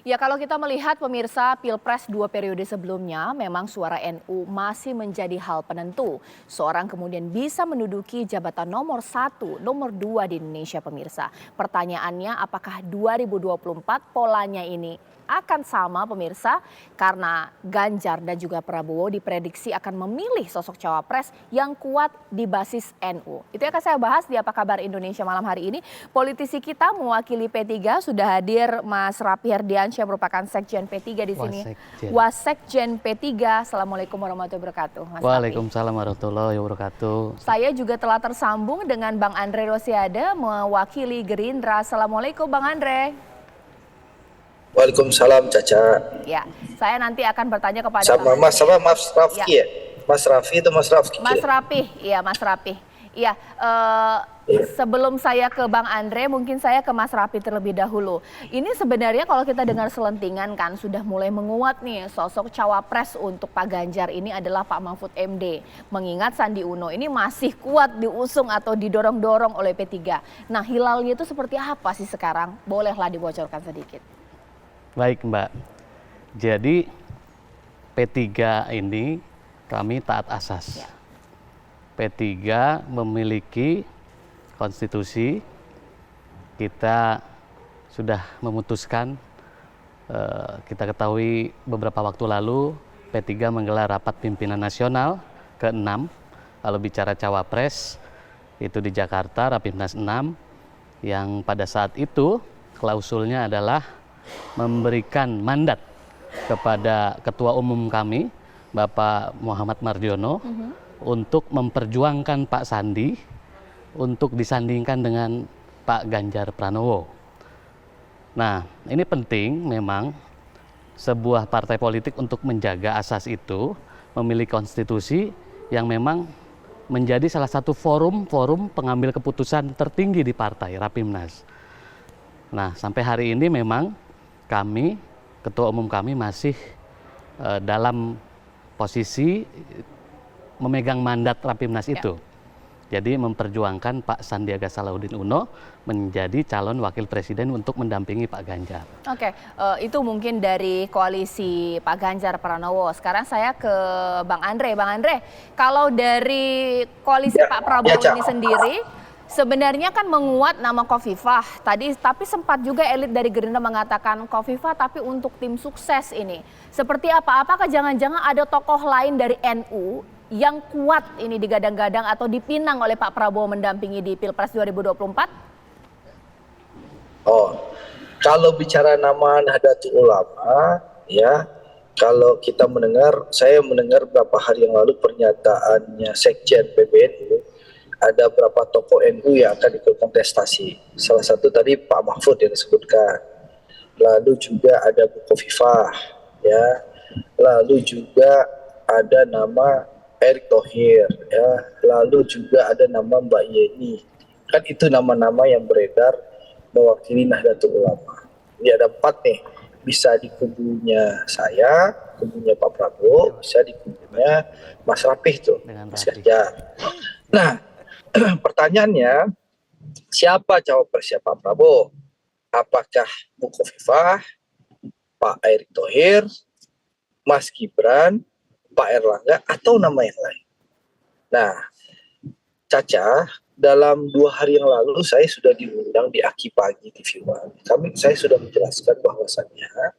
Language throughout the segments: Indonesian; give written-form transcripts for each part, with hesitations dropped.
Ya, kalau kita melihat pemirsa Pilpres 2 periode sebelumnya, memang suara NU masih menjadi hal penentu. Seorang kemudian bisa menduduki jabatan nomor 1, nomor 2 di Indonesia pemirsa. Pertanyaannya apakah 2024 polanya ini akan sama pemirsa? Karena Ganjar dan juga Prabowo diprediksi akan memilih sosok cawapres yang kuat di basis NU. Itu yang akan saya bahas di Apa Kabar Indonesia malam hari ini. Politisi kita mewakili P3 sudah hadir Mas Rapi Herdiansyah yang merupakan Sekjen P3 di sini. Wasekjen P3. Assalamualaikum warahmatullahi wabarakatuh. Mas Waalaikumsalam warahmatullahi wabarakatuh. Saya juga telah tersambung dengan Bang Andre Rosiade mewakili Gerindra. Assalamualaikum Bang Andre. Waalaikumsalam Caca. Ya, saya nanti akan bertanya kepada sama Mas Raffi ya. Mas Raffi itu Mas Raffi. Mas Rapi, iya Mas Rapi. Iya, sebelum saya ke Bang Andre, mungkin saya ke Mas Rapi terlebih dahulu. Ini sebenarnya kalau kita dengar selentingan kan sudah mulai menguat nih sosok cawapres untuk Pak Ganjar ini adalah Pak Mahfud MD. Mengingat Sandi Uno ini masih kuat diusung atau didorong-dorong oleh P3. Nah, hilalnya itu seperti apa sih sekarang? Bolehlah dibocorkan sedikit. Baik Mbak, jadi P3 ini kami taat asas. Ya. P3 memiliki konstitusi, kita sudah memutuskan, kita ketahui beberapa waktu lalu P3 menggelar rapat pimpinan nasional ke-6, kalau bicara cawapres itu di Jakarta, Rapimnas 6, yang pada saat itu klausulnya adalah memberikan mandat kepada Ketua Umum kami, Bapak Muhammad Mardiono, untuk memperjuangkan Pak Sandi untuk disandingkan dengan Pak Ganjar Pranowo. Nah, ini penting memang sebuah partai politik untuk menjaga asas itu, memiliki konstitusi yang memang menjadi salah satu forum pengambil keputusan tertinggi di partai, Rapimnas. Nah, sampai hari ini memang kami, Ketua Umum kami masih dalam posisi memegang mandat Rapimnas itu. Jadi memperjuangkan Pak Sandiaga Salahuddin Uno menjadi calon wakil presiden untuk mendampingi Pak Ganjar. Oke, itu mungkin dari koalisi Pak Ganjar Pranowo. Sekarang saya ke Bang Andre. Bang Andre, kalau dari koalisi Pak Prabowo ini sendiri, sebenarnya kan menguat nama Khofifah tadi, tapi sempat juga elit dari Gerindra mengatakan Khofifah tapi untuk tim sukses ini. Seperti apa? Apakah jangan-jangan ada tokoh lain dari NU yang kuat ini digadang-gadang atau dipinang oleh Pak Prabowo mendampingi di Pilpres 2024? Oh, kalau bicara nama Nahdlatul Ulama, ya, kalau kita mendengar, saya mendengar beberapa hari yang lalu pernyataannya Sekjen PBNU, ada beberapa tokoh NU yang akan ikut kontestasi. Salah satu tadi Pak Mahfud yang disebutkan. Lalu juga ada Bu Khofifah, ya. Lalu juga ada nama Erick Thohir, ya. Lalu juga ada nama Mbak Yeni. Kan itu nama-nama yang beredar mewakili Nahdlatul Ulama. Ini ada 4 nih. Bisa di kubunya saya, kubunya Pak Prabowo, bisa di kubunya Mas Rapih tuh, Mas Ganjar. Nah, pertanyaannya, siapa cawapresnya Pak Prabowo? Apakah Bu Khofifah, Pak Erick Thohir, Mas Gibran, Pak Erlangga, atau nama yang lain? Nah, Caca, dalam 2 hari yang lalu saya sudah diundang di Aki Pagi TV One. Saya sudah menjelaskan bahwasannya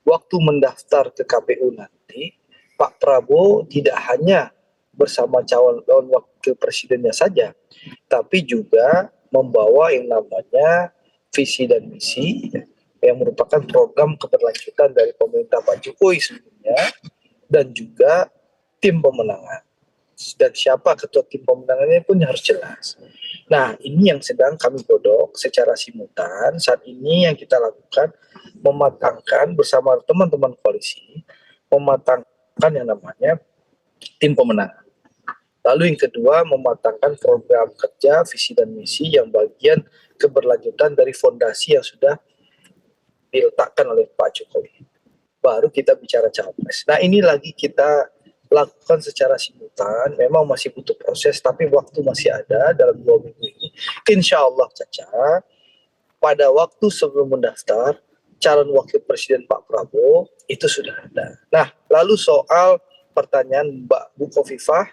waktu mendaftar ke KPU nanti, Pak Prabowo tidak hanya bersama calon wakil presidennya saja, tapi juga membawa yang namanya visi dan misi yang merupakan program keberlanjutan dari pemerintah Pak Jokowi sebelumnya, dan juga tim pemenangan. Dan siapa ketua tim pemenangannya pun harus jelas. Nah, ini yang sedang kami godok secara simultan. Saat ini yang kita lakukan, mematangkan bersama teman-teman koalisi, mematangkan yang namanya tim pemenangan. Lalu yang kedua, mematangkan program kerja, visi dan misi yang bagian keberlanjutan dari fondasi yang sudah diletakkan oleh Pak Jokowi. Baru kita bicara cawapres. Nah, ini lagi kita lakukan secara simultan. Memang masih butuh proses, tapi waktu masih ada dalam 2 minggu ini. Insya Allah, Caca, pada waktu sebelum mendaftar, calon wakil presiden Pak Prabowo itu sudah ada. Nah, lalu soal pertanyaan Mbak Bu Khofifah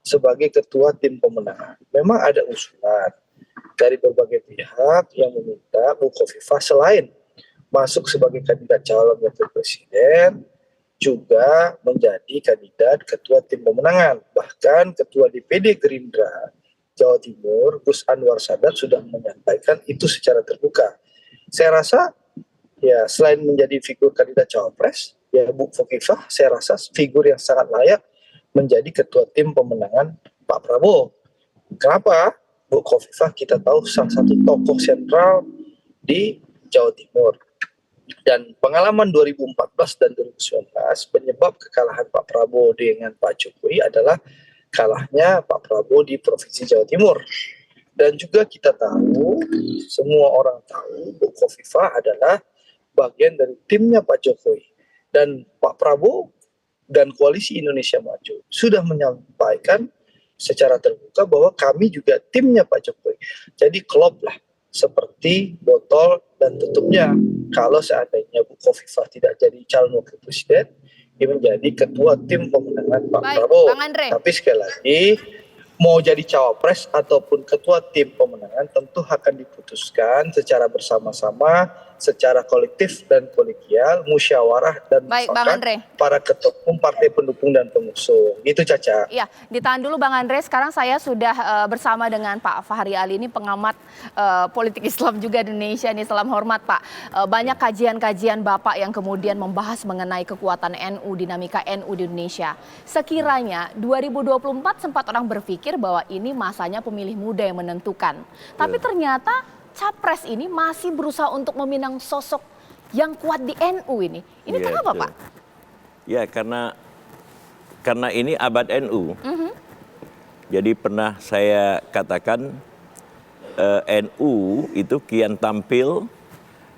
sebagai ketua tim pemenangan. Memang ada usulan dari berbagai pihak yang meminta Bu Khofifah selain masuk sebagai kandidat calon wakil presiden, juga menjadi kandidat ketua tim pemenangan. Bahkan ketua DPD Gerindra Jawa Timur, Gus Anwar Sadat, sudah menyampaikan itu secara terbuka. Saya rasa ya selain menjadi figur kandidat cawapres, ya Bu Khofifah saya rasa figur yang sangat layak menjadi ketua tim pemenangan Pak Prabowo. Kenapa? Bu Khofifah kita tahu salah satu tokoh sentral di Jawa Timur. Dan pengalaman 2014 dan 2019 penyebab kekalahan Pak Prabowo dengan Pak Jokowi adalah kalahnya Pak Prabowo di Provinsi Jawa Timur. Dan juga kita tahu, semua orang tahu Bu Khofifah adalah bagian dari timnya Pak Jokowi. Dan Pak Prabowo dan Koalisi Indonesia Maju sudah menyampaikan secara terbuka bahwa kami juga timnya Pak Jokowi. Jadi klop lah, seperti botol dan tutupnya. Kalau seandainya Bu Khofifah tidak jadi calon wakil presiden, dia menjadi ketua tim pemenangan Pak Prabowo. Tapi sekali lagi, mau jadi cawapres ataupun ketua tim pemenangan tentu akan diputuskan secara bersama-sama, secara kolektif dan kolegial, musyawarah dan mufakat para ketua umum partai pendukung dan pengusung. Gitu Caca. Iya, ditahan dulu Bang Andre. Sekarang saya sudah bersama dengan Pak Fahri Ali, ini pengamat politik Islam juga di Indonesia nih. Salam hormat Pak. Banyak kajian-kajian Bapak yang kemudian membahas mengenai kekuatan NU, dinamika NU di Indonesia. Sekiranya 2024 sempat orang berpikir bahwa ini masanya pemilih muda yang menentukan. Tapi ternyata Capres ini masih berusaha untuk meminang sosok yang kuat di NU ini. Ini kenapa Pak? Ya karena ini abad NU. Jadi pernah saya katakan NU itu kian tampil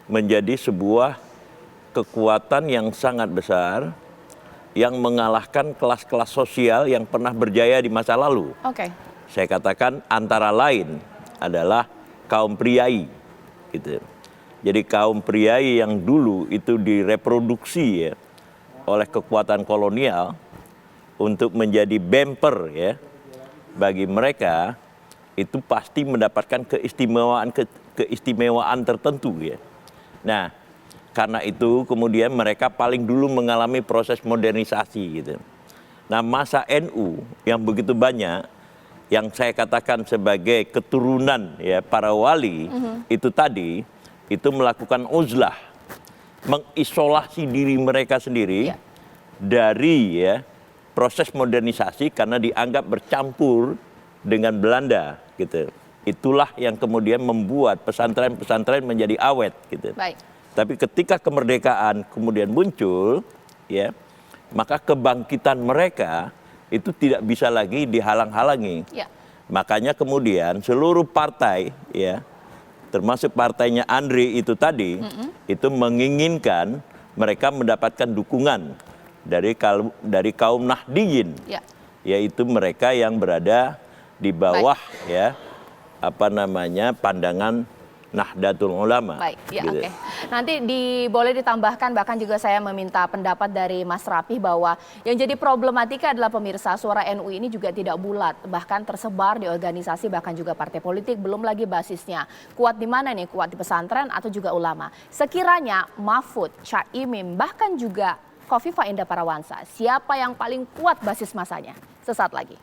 menjadi sebuah kekuatan yang sangat besar yang mengalahkan kelas-kelas sosial yang pernah berjaya di masa lalu. Saya katakan antara lain adalah kaum priai, gitu. Jadi kaum priai yang dulu itu direproduksi ya oleh kekuatan kolonial untuk menjadi bumper ya bagi mereka, itu pasti mendapatkan keistimewaan tertentu ya. Nah, karena itu kemudian mereka paling dulu mengalami proses modernisasi gitu. Nah, masa NU yang begitu banyak yang saya katakan sebagai keturunan ya para wali itu tadi itu melakukan uzlah, mengisolasi diri mereka sendiri dari ya proses modernisasi karena dianggap bercampur dengan Belanda gitu. Itulah yang kemudian membuat pesantren-pesantren menjadi awet gitu. Tapi ketika kemerdekaan kemudian muncul ya, maka kebangkitan mereka itu tidak bisa lagi dihalang-halangi. Makanya kemudian seluruh partai ya, termasuk partainya Andre itu tadi, itu menginginkan mereka mendapatkan dukungan dari kaum Nahdiyin, yaitu mereka yang berada di bawah ya pandangan Nahdlatul Ulama. Gitu. Nanti boleh ditambahkan, bahkan juga saya meminta pendapat dari Mas Rapih bahwa yang jadi problematika adalah pemirsa suara NU ini juga tidak bulat, bahkan tersebar di organisasi bahkan juga partai politik, belum lagi basisnya. Kuat di mana nih? Kuat di pesantren atau juga ulama? Sekiranya Mahfud, Caimin, bahkan juga Khofifah Indar Parawansa, siapa yang paling kuat basis masanya? Sesaat lagi.